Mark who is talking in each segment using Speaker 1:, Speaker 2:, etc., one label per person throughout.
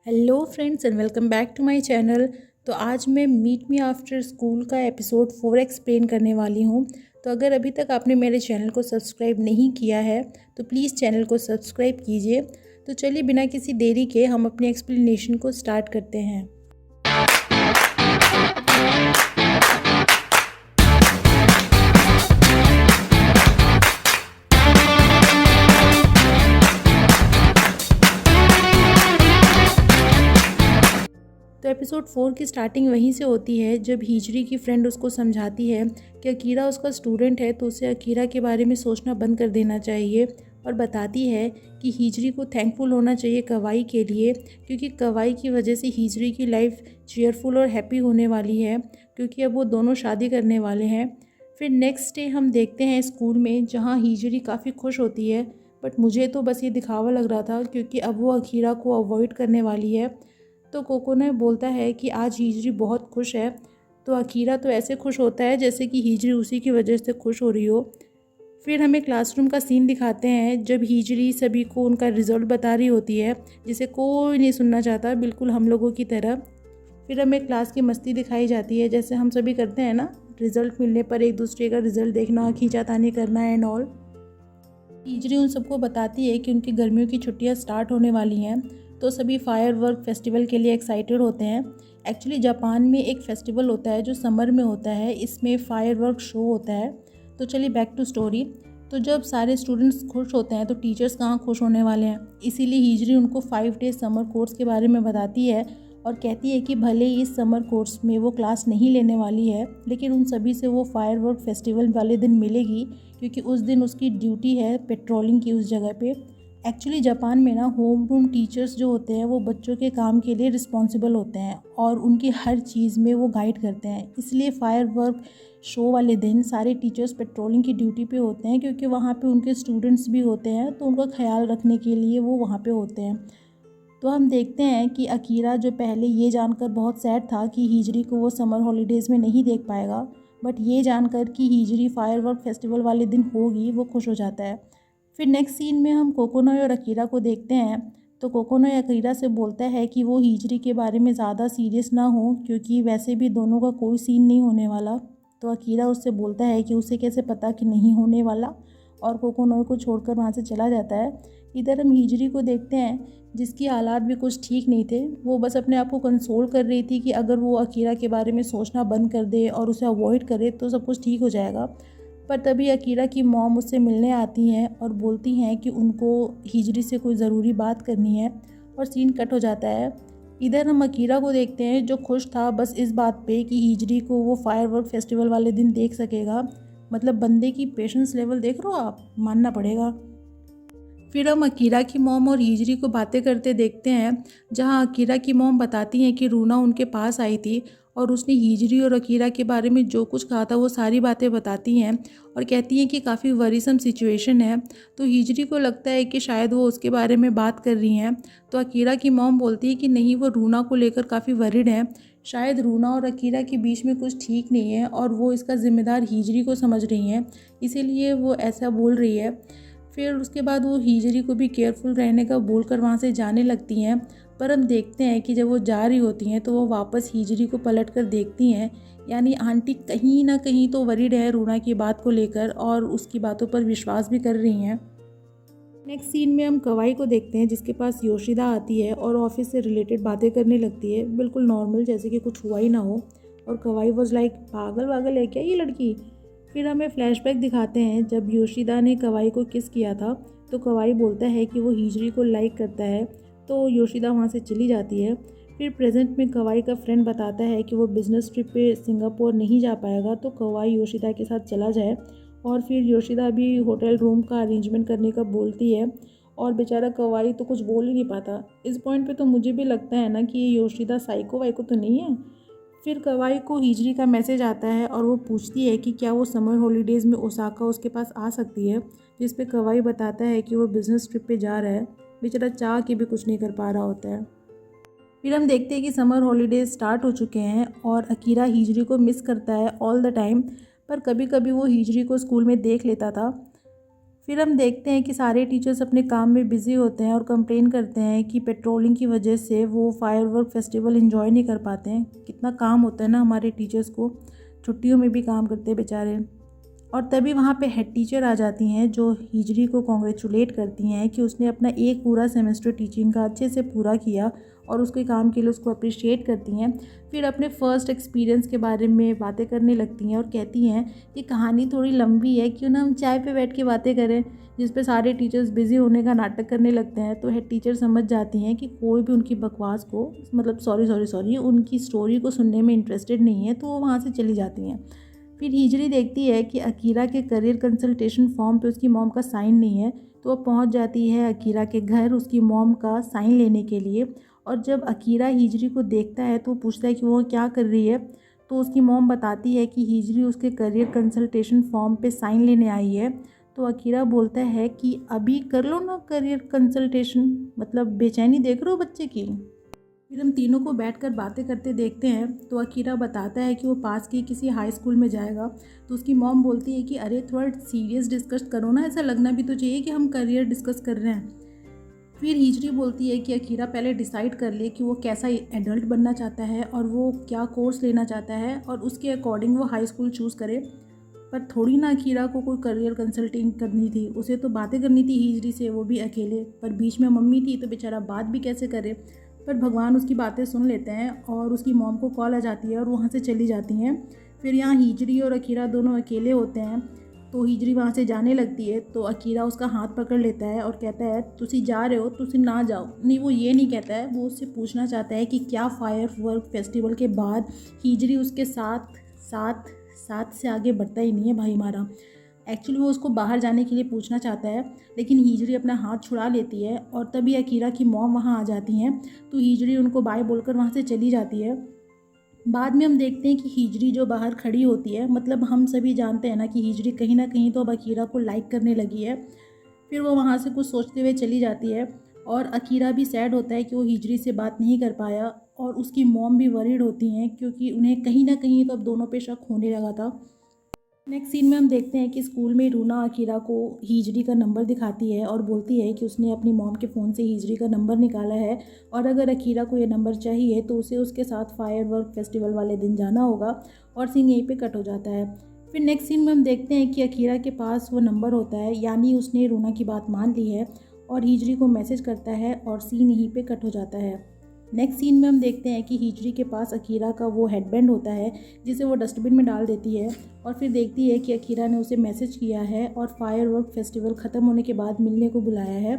Speaker 1: Hello friends and welcome back to my channel. तो आज मैं मीट मी आफ्टर स्कूल का एपिसोड 4 एक्सप्लेन करने वाली हूँ। तो अगर अभी तक आपने मेरे चैनल को सब्सक्राइब नहीं किया है तो प्लीज़ चैनल को सब्सक्राइब कीजिए। तो चलिए बिना किसी देरी के हम अपनी एक्सप्लेनेशन को स्टार्ट करते हैं। तो एपिसोड 4 की स्टार्टिंग वहीं से होती है जब हिजरी की फ्रेंड उसको समझाती है कि अकीरा उसका स्टूडेंट है तो उसे अकीरा के बारे में सोचना बंद कर देना चाहिए, और बताती है कि हिजरी को थैंकफुल होना चाहिए कवाई के लिए, क्योंकि कवाई की वजह से हिजरी की लाइफ चेयरफुल और हैप्पी होने वाली है, क्योंकि अब वो दोनों शादी करने वाले हैं। फिर नेक्स्ट डे हम देखते हैं स्कूल में, जहाँ हिजरी काफ़ी खुश होती है, बट मुझे तो बस ये दिखावा लग रहा था क्योंकि अब वो अकीरा को अवॉइड करने वाली है। तो कोकोने बोलता है कि आज हिजरी बहुत खुश है, तो अकीरा तो ऐसे खुश होता है जैसे कि हिजरी उसी की वजह से खुश हो रही हो। फिर हमें क्लासरूम का सीन दिखाते हैं जब हिजरी सभी को उनका रिज़ल्ट बता रही होती है, जिसे कोई नहीं सुनना चाहता, बिल्कुल हम लोगों की तरह। फिर हमें क्लास की मस्ती दिखाई जाती है जैसे हम सभी करते हैं ना, रिज़ल्ट मिलने पर एक दूसरे का रिज़ल्ट देखना, खींचातानी करना एंड ऑल। हिजरी उन सबको बताती है कि उनकी गर्मियों की छुट्टियां स्टार्ट होने वाली हैं, तो सभी फायर वर्क फेस्टिवल के लिए एक्साइटेड होते हैं। एक्चुअली जापान में एक फेस्टिवल होता है जो समर में होता है, इसमें फायर वर्क शो होता है। तो चलिए बैक टू स्टोरी। तो जब सारे स्टूडेंट्स खुश होते हैं तो टीचर्स कहाँ खुश होने वाले हैं, इसीलिए हिजरी उनको 5 डेज समर कोर्स के बारे में बताती है और कहती है कि भले ही इस समर कोर्स में वो क्लास नहीं लेने वाली है, लेकिन उन सभी से वो फायर वर्क फेस्टिवल वाले दिन मिलेगी, क्योंकि उस दिन उसकी ड्यूटी है पेट्रोलिंग की उस जगह पे। एक्चुअली जापान में ना होम रूम टीचर्स जो होते हैं वो बच्चों के काम के लिए रिस्पॉन्सिबल होते हैं और उनकी हर चीज़ में वो गाइड करते हैं, इसलिए फायर वर्क शो वाले दिन सारे टीचर्स पेट्रोलिंग की ड्यूटी पे होते हैं, क्योंकि वहाँ पे उनके स्टूडेंट्स भी होते हैं, तो उनका ख्याल रखने के लिए वो वहाँ पे होते हैं। तो हम देखते हैं कि अकीरा जो पहले ये जानकर बहुत सैड था कि हिजरी को वो समर हॉलीडेज़ में नहीं देख पाएगा, बट ये जानकर कि हिजरी फायर वर्क फेस्टिवल वाले दिन होगी, वो खुश हो जाता है। फिर नेक्स्ट सीन में हम कोकोनोय और अकीरा को देखते हैं। तो कोकोनोय अकीरा से बोलता है कि वो हिजरी के बारे में ज़्यादा सीरियस ना हो, क्योंकि वैसे भी दोनों का कोई सीन नहीं होने वाला। तो अकीरा उससे बोलता है कि उसे कैसे पता कि नहीं होने वाला, और कोकोनोय को छोड़कर वहाँ से चला जाता है। इधर हम हिजरी को देखते हैं जिसकी हालात भी कुछ ठीक नहीं थे। वो बस अपने आप को कंसोल कर रही थी कि अगर वो अकीरा के बारे में सोचना बंद कर दे और उसे अवॉइड करे तो सब कुछ ठीक हो जाएगा। पर तभी अकीरा की मॉम उससे मिलने आती हैं और बोलती हैं कि उनको हिजरी से कोई ज़रूरी बात करनी है, और सीन कट हो जाता है। इधर हम अकीरा को देखते हैं जो खुश था बस इस बात पे कि हिजरी को वो फायर वर्क फेस्टिवल वाले दिन देख सकेगा। मतलब बंदे की पेशेंस लेवल देख रहे हो आप, मानना पड़ेगा। फिर हम अकीरा की मॉम और हिजरी को बातें करते देखते हैं, जहां अकीरा की मॉम बताती हैं कि रूना उनके पास आई थी और उसने हिजरी और अकीरा के बारे में जो कुछ कहा था वो सारी बातें बताती हैं, और कहती हैं कि काफ़ी वरीसम सिचुएशन है। तो हिजरी को लगता है कि शायद वो उसके बारे में बात कर रही हैं। तो अकीरा की मॉम बोलती है कि नहीं, वो रूना को लेकर काफ़ी वरीड है, शायद रूना और अकीरा के बीच में कुछ ठीक नहीं है और वो इसका ज़िम्मेदार हिजरी को समझ रही हैं, इसीलिए वो ऐसा बोल रही है। फिर उसके बाद वो हिजरी को भी केयरफुल रहने का बोलकर वहाँ से जाने लगती हैं। पर हम देखते हैं कि जब वो जा रही होती हैं तो वो वापस हिजरी को पलट कर देखती हैं, यानी आंटी कहीं ना कहीं तो वरीड है रूना की बात को लेकर और उसकी बातों पर विश्वास भी कर रही हैं। नेक्स्ट सीन में हम कवाई को देखते हैं जिसके पास योशिदा आती है और ऑफिस से रिलेटेड बातें करने लगती है, बिल्कुल नॉर्मल जैसे कि कुछ हुआ ही ना हो। और कवाई वॉज लाइक, पागल वागल है क्या ये लड़की। फिर हमें फ्लैशबैक दिखाते हैं जब योशिदा ने कवाई को किस किया था। तो कवाई बोलता है कि वो हिजरी को लाइक करता है, तो योशिदा वहाँ से चली जाती है। फिर प्रेजेंट में कवाई का फ्रेंड बताता है कि वो बिज़नेस ट्रिप पे सिंगापुर नहीं जा पाएगा, तो कवाई योशिदा के साथ चला जाए। और फिर योशिदा भी होटल रूम का अरेंजमेंट करने का बोलती है, और बेचारा कवाई तो कुछ बोल ही नहीं पाता। इस पॉइंट पे तो मुझे भी लगता है ना कि ये योशिदा साइको वाइको तो नहीं है। फिर कवाई को हिजरी का मैसेज आता है और वो पूछती है कि क्या वो समर हॉलीडेज़ में ओसाका उसके पास आ सकती है, जिस पे कवाई बताता है कि वो बिज़नेस ट्रिप पे जा रहा है। बेचारा चाह के भी कुछ नहीं कर पा रहा होता है। फिर हम देखते हैं कि समर हॉलीडेज स्टार्ट हो चुके हैं और अकीरा हिजरी को मिस करता है ऑल द टाइम, पर कभी कभी वो हिजरी को स्कूल में देख लेता था। फिर हम देखते हैं कि सारे टीचर्स अपने काम में बिज़ी होते हैं और कंप्लेन करते हैं कि पेट्रोलिंग की वजह से वो फायरवर्क फेस्टिवल एंजॉय नहीं कर पाते हैं। कितना काम होता है ना हमारे टीचर्स को, छुट्टियों में भी काम करते हैं बेचारे। और तभी वहाँ पे हेड टीचर आ जाती हैं जो हिजरी को कॉन्ग्रेचुलेट करती हैं कि उसने अपना एक पूरा सेमेस्टर टीचिंग का अच्छे से पूरा किया और उसके काम के लिए उसको अप्रिशिएट करती हैं। फिर अपने फ़र्स्ट एक्सपीरियंस के बारे में बातें करने लगती हैं और कहती हैं कि कहानी थोड़ी लंबी है, क्यों ना हम चाय पे बैठ के बातें करें। जिस पे सारे टीचर्स बिज़ी होने का नाटक करने लगते हैं। तो हेड टीचर समझ जाती हैं कि कोई भी उनकी बकवास को, मतलब सॉरी उनकी स्टोरी को सुनने में इंटरेस्टेड नहीं है, तो वो वहाँ से चली जाती हैं। फिर हिजरी देखती है कि अकीरा के करियर कंसल्टेशन फॉर्म पे उसकी मॉम का साइन नहीं है, तो वो पहुंच जाती है अकीरा के घर उसकी मॉम का साइन लेने के लिए। और जब अकीरा हिजरी को देखता है तो पूछता है कि वो क्या कर रही है, तो उसकी मॉम बताती है कि हिजरी उसके करियर कंसल्टेशन फॉर्म पे साइन लेने आई है। तो अकीरा बोलता है कि अभी कर लो ना करियर कंसल्टेशन, मतलब बेचैनी देख रहे हो बच्चे की। फिर हम तीनों को बैठकर बातें करते देखते हैं। तो अकीरा बताता है कि वो पास के किसी हाई स्कूल में जाएगा। तो उसकी मॉम बोलती है कि अरे थोड़ा सीरियस डिस्कस करो ना, ऐसा लगना भी तो चाहिए कि हम करियर डिस्कस कर रहे हैं। फिर हिजरी बोलती है कि अकीरा पहले डिसाइड कर ले कि वो कैसा एडल्ट बनना चाहता है और वो क्या कोर्स लेना चाहता है और उसके अकॉर्डिंग वो हाई स्कूल चूज़ करे। पर थोड़ी ना अकीरा को कोई करियर कंसल्टिंग करनी थी, उसे तो बातें करनी थी हिजरी से, वो भी अकेले। पर बीच में मम्मी थी तो बेचारा बात भी कैसे करे। पर भगवान उसकी बातें सुन लेते हैं और उसकी मॉम को कॉल आ जाती है और वहाँ से चली जाती हैं। फिर यहाँ हिजरी और अकीरा दोनों अकेले होते हैं। तो हिजरी वहाँ से जाने लगती है तो अकीरा उसका हाथ पकड़ लेता है और कहता है तुसी जा रहे हो, तुसी ना जाओ। नहीं, वो ये नहीं कहता है, वो उससे पूछना चाहता है कि क्या फायर वर्क फेस्टिवल के बाद हिजरी उसके साथ साथ साथ से आगे बढ़ता ही नहीं है भाई हमारा। एक्चुअली वो उसको बाहर जाने के लिए पूछना चाहता है, लेकिन हिजरी अपना हाथ छुड़ा लेती है और तभी अकीरा की मॉम वहाँ आ जाती हैं। तो हिजरी उनको बाय बोलकर वहाँ से चली जाती है। बाद में हम देखते हैं कि हिजरी जो बाहर खड़ी होती है, मतलब हम सभी जानते हैं ना कि हिजरी कहीं ना कहीं तो अब अकीरा को लाइक करने लगी है। फिर वो वहाँ से कुछ सोचते हुए चली जाती है और अकीरा भी सैड होता है कि वो हिजरी से बात नहीं कर पाया और उसकी मॉम भी वरीड होती हैं क्योंकि उन्हें कहीं ना कहीं तो अब दोनों पे शक होने लगा था। नेक्स्ट सीन में हम देखते हैं कि स्कूल में रूना अकीरा को हिजरी का नंबर दिखाती है और बोलती है कि उसने अपनी मॉम के फ़ोन से हिजरी का नंबर निकाला है और अगर अकीरा को ये नंबर चाहिए तो उसे उसके साथ फायर वर्क फेस्टिवल वाले दिन जाना होगा। और सीन यहीं पे कट हो जाता है। फिर नेक्स्ट सीन में हम देखते हैं कि अकीरा के पास वो नंबर होता है, यानी उसने रूना की बात मान ली है और हिजरी को मैसेज करता है और सीन यहीं पर कट हो जाता है। नेक्स्ट सीन में हम देखते हैं कि हिजरी के पास अकीरा का वो हेडबैंड होता है जिसे वो डस्टबिन में डाल देती है और फिर देखती है कि अकीरा ने उसे मैसेज किया है और फायरवर्क फेस्टिवल ख़त्म होने के बाद मिलने को बुलाया है।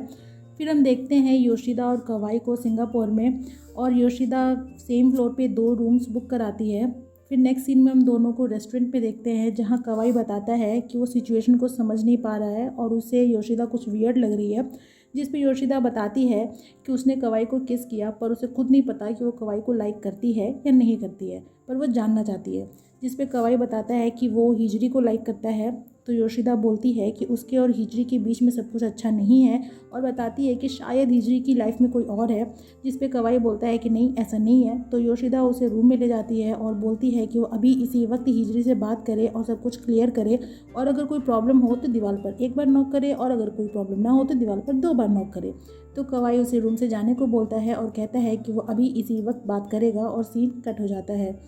Speaker 1: फिर हम देखते हैं योशिदा और कवाई को सिंगापुर में और योशिदा सेम फ्लोर पे 2 रूम्स बुक कराती है। फिर नेक्स्ट सीन में हम दोनों को रेस्टोरेंट पे देखते हैं जहाँ कवाई बताता है कि वो सिचुएशन को समझ नहीं पा रहा है और उसे योशिदा कुछ वियर्ड लग रही है, जिस पे योशिदा बताती है कि उसने कवाई को किस किया पर उसे खुद नहीं पता कि वो कवाई को लाइक करती है या नहीं करती है, पर वो जानना चाहती है। जिस पे कवाई बताता है कि वो हिजरी को लाइक करता है। तो योशिदा बोलती है कि उसके और हिजरी के बीच में सब कुछ अच्छा नहीं है और बताती है कि शायद हिजरी की लाइफ में कोई और है। जिस पे कवाई बोलता है कि नहीं, ऐसा नहीं है। तो योशिदा उसे रूम में ले जाती है और बोलती है कि वो अभी इसी वक्त हिजरी से बात करे और सब कुछ क्लियर करे और अगर कोई प्रॉब्लम हो तो दीवार पर एक बार नॉक करे और अगर कोई प्रॉब्लम ना हो तो दीवार पर 2 बार नॉक करे। तो कवाई उसे रूम से जाने को बोलता है और कहता है कि वो अभी इसी वक्त बात करेगा और सीन कट हो जाता है।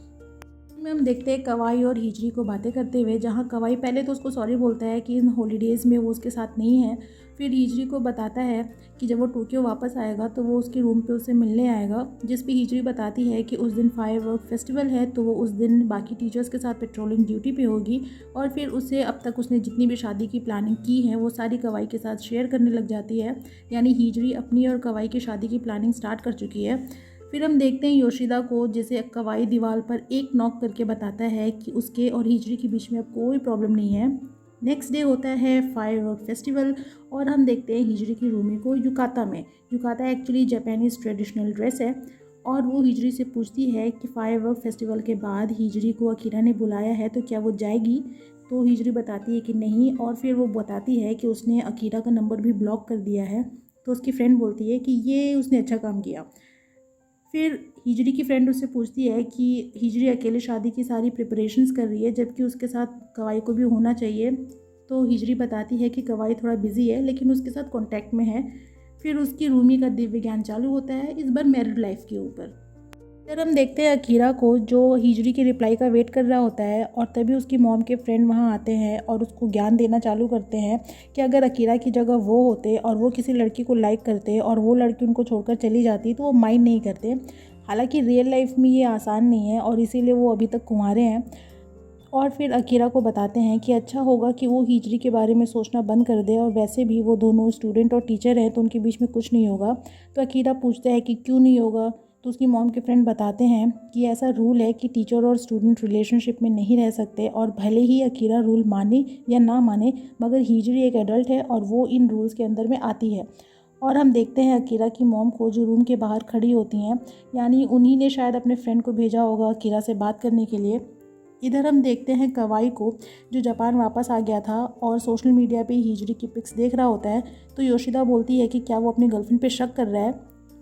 Speaker 1: में हम देखते हैं कवाई और हिजरी को बातें करते हुए, जहाँ कवाई पहले तो उसको सॉरी बोलता है कि इन हॉलीडेज़ में वो उसके साथ नहीं है। फिर हिजरी को बताता है कि जब वो टोक्यो वापस आएगा तो वो उसके रूम पे उसे मिलने आएगा। जिस पे हिजरी बताती है कि उस दिन फायरवर्क फेस्टिवल है तो वो उस दिन बाकी टीचर्स के साथ पेट्रोलिंग ड्यूटी पे होगी और फिर उसे अब तक उसने जितनी भी शादी की प्लानिंग की है वो सारी कवाई के साथ शेयर करने लग जाती है। यानी हिजरी अपनी और कवाई की शादी की प्लानिंग स्टार्ट कर चुकी है। फिर हम देखते हैं योशिदा को, जिसे कवाई दीवार पर एक नॉक करके बताता है कि उसके और हिजरी के बीच में अब कोई प्रॉब्लम नहीं है। नेक्स्ट डे होता है फायरवर्क फेस्टिवल और हम देखते हैं हिजरी की रूमी को युकाता में। युकाता एक्चुअली जापानीज़ ट्रेडिशनल ड्रेस है और वो हिजरी से पूछती है कि फायरवर्क फेस्टिवल के बाद हिजरी को अकीरा ने बुलाया है तो क्या वो जाएगी। तो हिजरी बताती है कि नहीं और फिर वो बताती है कि उसने अकीरा का नंबर भी ब्लॉक कर दिया है। तो उसकी फ्रेंड बोलती है कि ये उसने अच्छा काम किया। फिर हिजरी की फ्रेंड उससे पूछती है कि हिजरी अकेले शादी की सारी प्रिपरेशंस कर रही है जबकि उसके साथ कवाई को भी होना चाहिए। तो हिजरी बताती है कि कवाई थोड़ा बिजी है लेकिन उसके साथ कांटेक्ट में है। फिर उसकी रूमी का दिव्य ज्ञान चालू होता है, इस बार मैरिड लाइफ के ऊपर। फिर हम देखते हैं अकीरा को जो हिजरी की रिप्लाई का वेट कर रहा होता है और तभी उसकी मॉम के फ्रेंड वहाँ आते हैं और उसको ज्ञान देना चालू करते हैं कि अगर अकीरा की जगह वो होते और वो किसी लड़की को लाइक करते और वो लड़की उनको छोड़कर चली जाती तो वो माइंड नहीं करते। हालांकि रियल लाइफ में ये आसान नहीं है और इसीलिए वो अभी तक कुंवारे हैं। और फिर अकीरा को बताते हैं कि अच्छा होगा कि वो हिजरी के बारे में सोचना बंद कर दे और वैसे भी वो दोनों स्टूडेंट और टीचर हैं तो उनके बीच में कुछ नहीं होगा। तो अकीरा पूछता है कि क्यों नहीं होगा, तो उसकी मॉम के फ्रेंड बताते हैं कि ऐसा रूल है कि टीचर और स्टूडेंट रिलेशनशिप में नहीं रह सकते और भले ही अकीरा रूल माने या ना माने मगर हिजरी एक एडल्ट है और वो इन रूल्स के अंदर में आती है। और हम देखते हैं अकीरा की मॉम को जो रूम के बाहर खड़ी होती हैं, यानी उन्हीं ने शायद अपने फ्रेंड को भेजा होगा अकीरा से बात करने के लिए। इधर हम देखते हैं कवाई को जो जापान वापस आ गया था और सोशल मीडिया पे हिजरी की पिक्स देख रहा होता है। तो योशिदा बोलती है कि क्या वो अपनी गर्लफ्रेंड पे शक कर रहा है।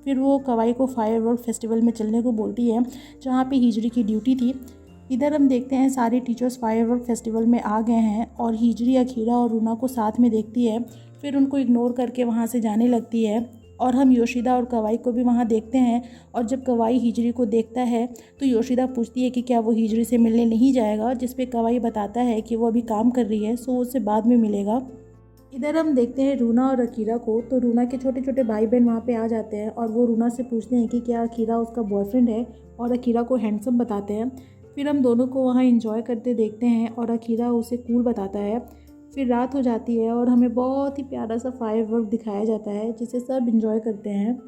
Speaker 1: फिर वो कवाई को फायरवर्क फेस्टिवल में चलने को बोलती है जहाँ पे हिजरी की ड्यूटी थी। इधर हम देखते हैं सारे टीचर्स फायरवर्क फेस्टिवल में आ गए हैं और हिजरी अकीरा और रूना को साथ में देखती है। फिर उनको इग्नोर करके वहाँ से जाने लगती है और हम योशिदा और कवाई को भी वहाँ देखते हैं। और जब कवाई हिजरी को देखता है तो योशिदा पूछती है कि क्या वो हिजरी से मिलने नहीं जाएगा, जिस पे कवाई बताता है कि वो अभी काम कर रही है सो उससे बाद में मिलेगा। इधर हम देखते हैं रूना और अकीरा को। तो रूना के छोटे छोटे भाई बहन वहाँ पे आ जाते हैं और वो रूना से पूछते हैं कि क्या अकीरा उसका बॉयफ्रेंड है और अकीरा को हैंडसम बताते हैं। फिर हम दोनों को वहाँ एंजॉय करते देखते हैं और अकीरा उसे कूल बताता है। फिर रात हो जाती है और हमें बहुत ही प्यारा सा फायरवर्क दिखाया जाता है जिसे सब एंजॉय करते हैं।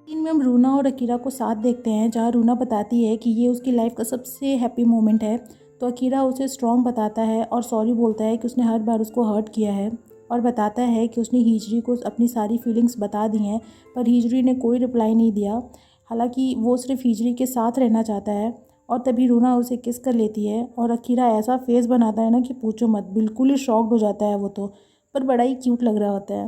Speaker 1: सीन में हम रूना और अकीरा को साथ देखते हैं जहाँ रूना बताती है कि ये उसकी लाइफ का सबसे हैप्पी मोमेंट है। तो अकीरा उसे स्ट्रॉन्ग बताता है और सॉरी बोलता है कि उसने हर बार उसको हर्ट किया है और बताता है कि उसने हिजरी को अपनी सारी फीलिंग्स बता दी हैं पर हिजरी ने कोई रिप्लाई नहीं दिया। हालांकि वो सिर्फ हिजरी के साथ रहना चाहता है। और तभी रूना उसे किस कर लेती है और अकीरा ऐसा फेस बनाता है ना कि पूछो मत, बिल्कुल ही शॉक्ड हो जाता है वो तो, पर बड़ा ही क्यूट लग रहा होता है।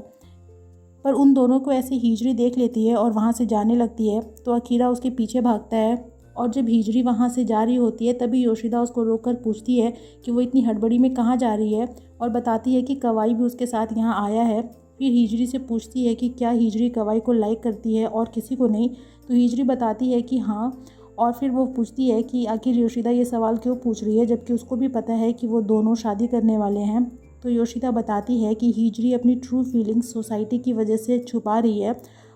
Speaker 1: पर उन दोनों को ऐसे हिजरी देख लेती है और वहाँ से जाने लगती है। तो अकीरा उसके पीछे भागता है और जब हिजरी वहाँ से जा रही होती है तभी योशिदा उसको रोककर पूछती है कि वो इतनी हड़बड़ी में कहाँ जा रही है और बताती है कि कवाई भी उसके साथ यहाँ आया है। फिर हिजरी से पूछती है कि क्या हिजरी कवाई को लाइक करती है और किसी को नहीं। तो हिजरी बताती है कि हाँ। और फिर वो पूछती है कि आखिर योशिदा ये सवाल क्यों पूछ रही है जबकि उसको भी पता है कि वो दोनों शादी करने वाले हैं। तो योशिदा बताती है कि हिजरी अपनी ट्रू फीलिंग्स सोसाइटी की वजह से छुपा रही है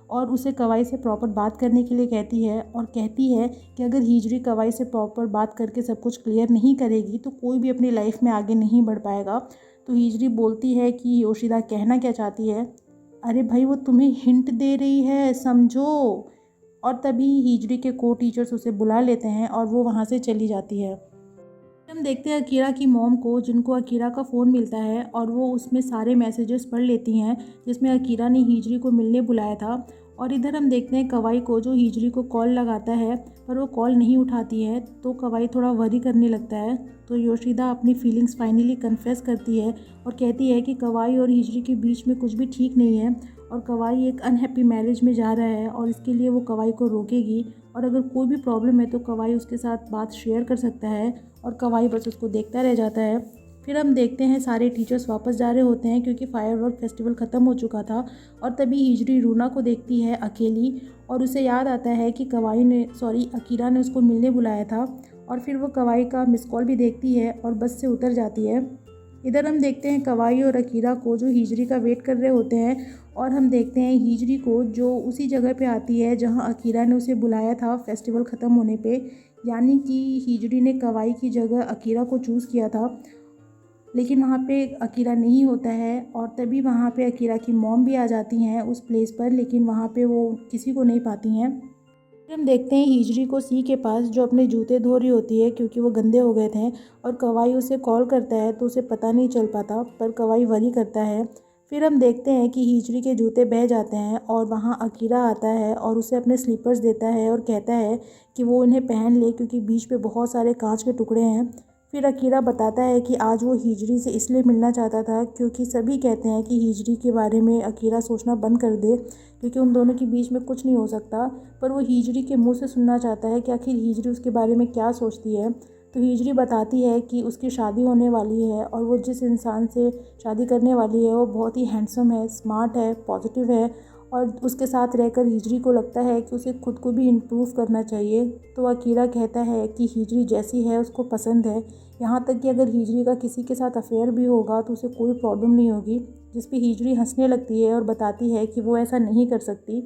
Speaker 1: और उसे कवाई से प्रॉपर बात करने के लिए कहती है और कहती है कि अगर हिजरी कवाई से प्रॉपर बात करके सब कुछ क्लियर नहीं करेगी तो कोई भी अपनी लाइफ में आगे नहीं बढ़ पाएगा। तो हिजरी बोलती है कि योशिदा कहना क्या चाहती है। अरे भाई वो तुम्हें हिंट दे रही है, समझो। और तभी हिजरी के को टीचर्स उसे बुला लेते हैं और वो वहाँ से चली जाती है। हम देखते हैं अकीरा की मॉम को जिनको अकीरा का फ़ोन मिलता है और वो उसमें सारे मैसेजेस पढ़ लेती हैं जिसमें अकीरा ने हिजरी को मिलने बुलाया था। और इधर हम देखते हैं कवाई को जो हिजरी को कॉल लगाता है पर वो कॉल नहीं उठाती है। तो कवाई थोड़ा वरी करने लगता है। तो योशिदा अपनी फीलिंग्स फाइनली कन्फेस करती है और कहती है कि कवाई और हिजरी के बीच में कुछ भी ठीक नहीं है और कवाई एक अनहैप्पी मैरिज में जा रहा है और इसके लिए वो कवाई को रोकेगी और अगर कोई भी प्रॉब्लम है तो कवाई उसके साथ बात शेयर कर सकता है और कवाई बस उसको देखता रह जाता है। फिर हम देखते हैं सारे टीचर्स वापस जा रहे होते हैं क्योंकि फायरवर्क फेस्टिवल ख़त्म हो चुका था। और तभी हिजरी रूना को देखती है अकेली और उसे याद आता है कि अकीरा ने उसको मिलने बुलाया था। और फिर वो कवाई का मिस कॉल भी देखती है और बस से उतर जाती है। इधर हम देखते हैं कवाई और अकीरा को जो हिजरी का वेट कर रहे होते हैं और हम देखते हैं हिजरी को जो उसी जगह पे आती है जहां अकीरा ने उसे बुलाया था फेस्टिवल ख़त्म होने पे। यानी कि हिजरी ने कवाई की जगह अकीरा को चूज़ किया था लेकिन वहाँ पे अकीरा नहीं होता है। और तभी वहाँ पे अकीरा की मॉम भी आ जाती हैं उस प्लेस पर, लेकिन वहाँ पे वो किसी को नहीं पाती हैं। फिर हम देखते हैं हिजरी को सी के पास जो अपने जूते धो रही होती है क्योंकि वो गंदे हो गए थे और कवाई उसे कॉल करता है तो उसे पता नहीं चल पाता पर कवाई वरी करता है। फिर हम देखते हैं कि हिजरी के जूते बह जाते हैं और वहाँ अकीरा आता है और उसे अपने स्लीपर्स देता है और कहता है कि वो उन्हें पहन ले क्योंकि बीच पे बहुत सारे कांच के टुकड़े हैं। फिर अकीरा बताता है कि आज वो हिजरी से इसलिए मिलना चाहता था क्योंकि सभी कहते हैं कि हिजरी के बारे में अकीरा सोचना बंद कर दे क्योंकि उन दोनों के बीच में कुछ नहीं हो सकता। पर वो हिजरी के मुंह से सुनना चाहता है कि आखिर हिजरी उसके बारे में क्या सोचती है। तो हिजरी बताती है कि उसकी शादी होने वाली है और वो जिस इंसान से शादी करने वाली है वो बहुत ही हैंडसम है, स्मार्ट है, पॉजिटिव है और उसके साथ रहकर हिजरी को लगता है कि उसे खुद को भी इम्प्रूव करना चाहिए। तो अकीरा कहता है कि हिजरी जैसी है उसको पसंद है, यहाँ तक कि अगर हिजरी का किसी के साथ अफेयर भी होगा तो उसे कोई प्रॉब्लम नहीं होगी। जिस पे हिजरी हंसने लगती है और बताती है कि वो ऐसा नहीं कर सकती।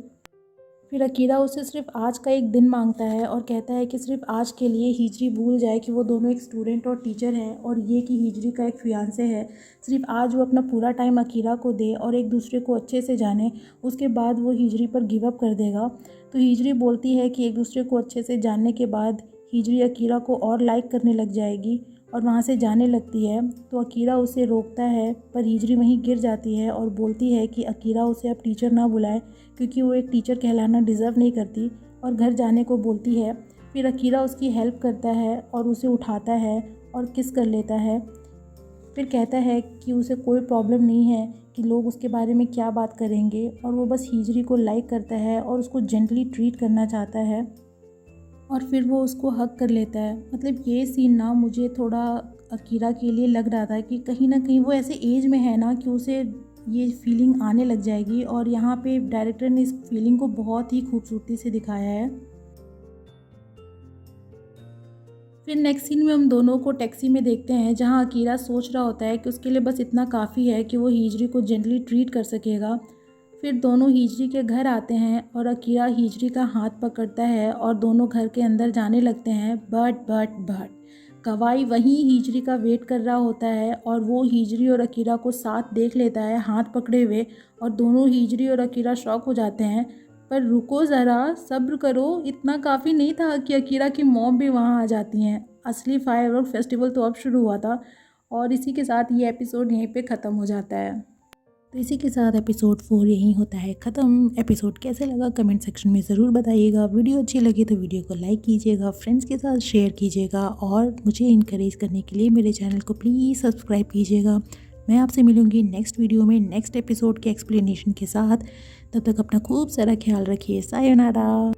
Speaker 1: फिर अकीरा उससे सिर्फ आज का एक दिन मांगता है और कहता है कि सिर्फ आज के लिए हिजरी भूल जाए कि वो दोनों एक स्टूडेंट और टीचर हैं और ये कि हिजरी का एक फियांसे है। सिर्फ आज वो अपना पूरा टाइम अकीरा को दे और एक दूसरे को अच्छे से जाने, उसके बाद वो हिजरी पर गिव अप कर देगा। तो हिजरी बोलती है कि एक दूसरे को अच्छे से जानने के बाद हिजरी अकीरा को और लाइक करने लग जाएगी और वहाँ से जाने लगती है। तो अकीरा उसे रोकता है पर हिजरी वहीं गिर जाती है और बोलती है कि अकीरा उसे अब टीचर ना बुलाए क्योंकि वो एक टीचर कहलाना डिज़र्व नहीं करती और घर जाने को बोलती है। फिर अकीरा उसकी हेल्प करता है और उसे उठाता है और किस कर लेता है। फिर कहता है कि उसे कोई प्रॉब्लम नहीं है कि लोग उसके बारे में क्या बात करेंगे और वो बस हिजरी को लाइक करता है और उसको जेंटली ट्रीट करना चाहता है और फिर वो उसको हग कर लेता है। मतलब ये सीन ना मुझे थोड़ा अकीरा के लिए लग रहा था कि कहीं ना कहीं वो ऐसे एज में है ना कि उसे ये फीलिंग आने लग जाएगी और यहाँ पे डायरेक्टर ने इस फीलिंग को बहुत ही खूबसूरती से दिखाया है। फिर नेक्स्ट सीन में हम दोनों को टैक्सी में देखते हैं जहाँ अकीरा सोच रहा होता है कि उसके लिए बस इतना काफ़ी है कि वो हिजरी को जेंटली ट्रीट कर सकेगा। फिर दोनों हिजरी के घर आते हैं और अकीरा हिजरी का हाथ पकड़ता है और दोनों घर के अंदर जाने लगते हैं। बट कवाई वहीं हिजरी का वेट कर रहा होता है और वो हिजरी और अकीरा को साथ देख लेता है हाथ पकड़े हुए और दोनों हिजरी और अकीरा शॉक हो जाते हैं। पर रुको ज़रा, सब्र करो, इतना काफ़ी नहीं था कि अकीरा की मॉम भी वहाँ आ जाती हैं। असली फायरवर्क फेस्टिवल तो अब शुरू हुआ था और इसी के साथ ये एपिसोड यहीं पे ख़त्म हो जाता है। तो इसी के साथ एपिसोड 4 यहीं होता है ख़त्म। एपिसोड कैसे लगा कमेंट सेक्शन में ज़रूर बताइएगा। वीडियो अच्छी लगी तो वीडियो को लाइक कीजिएगा, फ्रेंड्स के साथ शेयर कीजिएगा और मुझे इनकरेज करने के लिए मेरे चैनल को प्लीज़ सब्सक्राइब कीजिएगा। मैं आपसे मिलूँगी नेक्स्ट वीडियो में नेक्स्ट एपिसोड के एक्सप्लेनेशन के साथ। तब तक अपना खूब सारा ख्याल रखिए। सायोनारा।